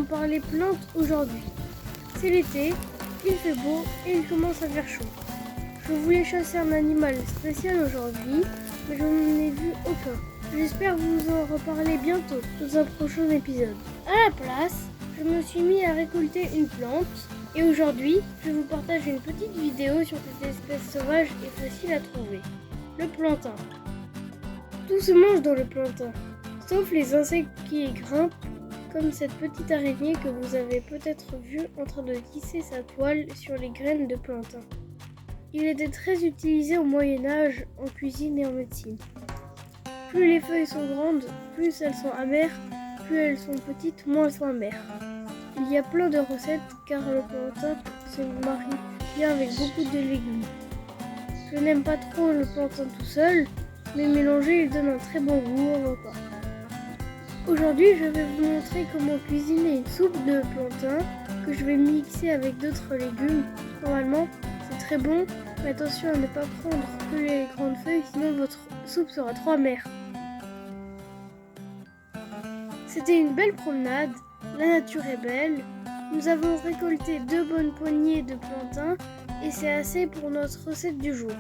allons parler plantes aujourd'hui. C'est l'été, il fait beau et il commence à faire chaud. Je voulais chasser un animal spécial aujourd'hui, mais je n'en ai vu aucun. J'espère vous en reparler bientôt dans un prochain épisode. À la place, je me suis mis à récolter une plante et aujourd'hui, je vous partage une petite vidéo sur cette espèce sauvage et facile à trouver. Le plantain. Tout se mange dans le plantain, sauf les insectes qui y grimpent, comme cette petite araignée que vous avez peut-être vue en train de tisser sa toile sur les graines de plantain. Il était très utilisé au Moyen-Âge en cuisine et en médecine. Plus les feuilles sont grandes, plus elles sont amères, plus elles sont petites, moins elles sont amères. Il y a plein de recettes car le plantain se marie bien avec beaucoup de légumes. Je n'aime pas trop le plantain tout seul, mais mélangé il donne un très bon goût au repas. Aujourd'hui, je vais vous montrer comment cuisiner une soupe de plantain que je vais mixer avec d'autres légumes. Normalement, c'est très bon, mais attention à ne pas prendre que les grandes feuilles, sinon votre soupe sera trop amère. C'était une belle promenade, la nature est belle. Nous avons récolté 2 bonnes poignées de plantain et c'est assez pour notre recette du jour.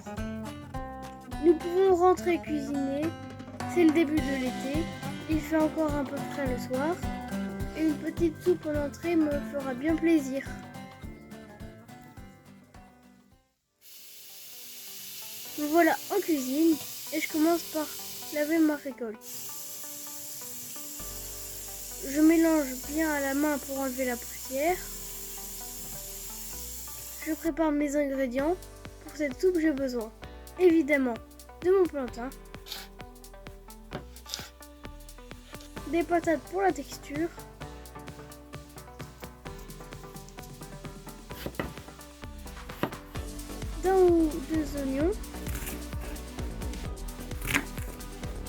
Nous pouvons rentrer cuisiner, c'est le début de l'été. Il fait encore un peu frais le soir et une petite soupe en entrée me fera bien plaisir. Me voilà en cuisine et je commence par laver ma récolte. Je mélange bien à la main pour enlever la poussière. Je prépare mes ingrédients. Pour cette soupe, j'ai besoin évidemment de mon plantain, des patates pour la texture, d'un ou 2 oignons,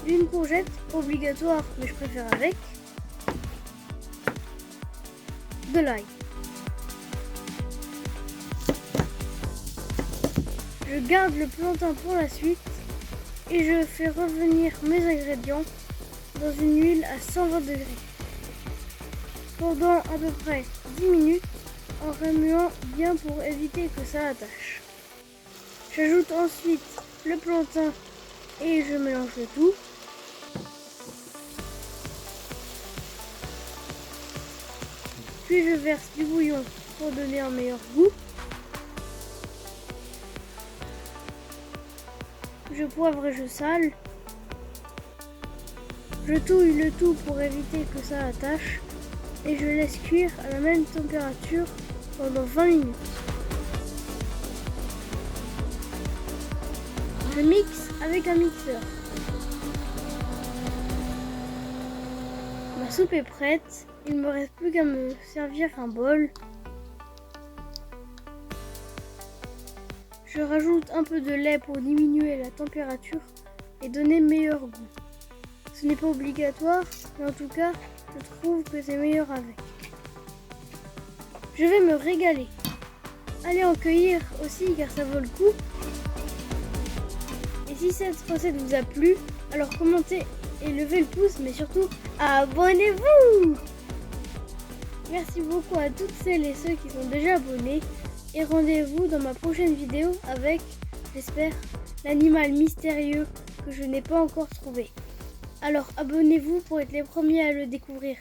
une courgette obligatoire mais je préfère avec, de l'ail. Je garde le plantain pour la suite et je fais revenir mes ingrédients dans une huile à 120 degrés pendant à peu près 10 minutes en remuant bien pour éviter que ça attache. J'ajoute ensuite le plantain et je mélange le tout. Puis je verse du bouillon pour donner un meilleur goût. Je poivre et je sale. Je touille le tout pour éviter que ça attache et je laisse cuire à la même température pendant 20 minutes. Je mixe avec un mixeur. Ma soupe est prête, il ne me reste plus qu'à me servir un bol. Je rajoute un peu de lait pour diminuer la température et donner meilleur goût. Ce n'est pas obligatoire, mais en tout cas, je trouve que c'est meilleur avec. Je vais me régaler. Allez en cueillir aussi car ça vaut le coup. Et si cette recette vous a plu, alors commentez et levez le pouce, mais surtout, abonnez-vous! Merci beaucoup à toutes celles et ceux qui sont déjà abonnés. Et rendez-vous dans ma prochaine vidéo avec, j'espère, l'animal mystérieux que je n'ai pas encore trouvé. Alors abonnez-vous pour être les premiers à le découvrir.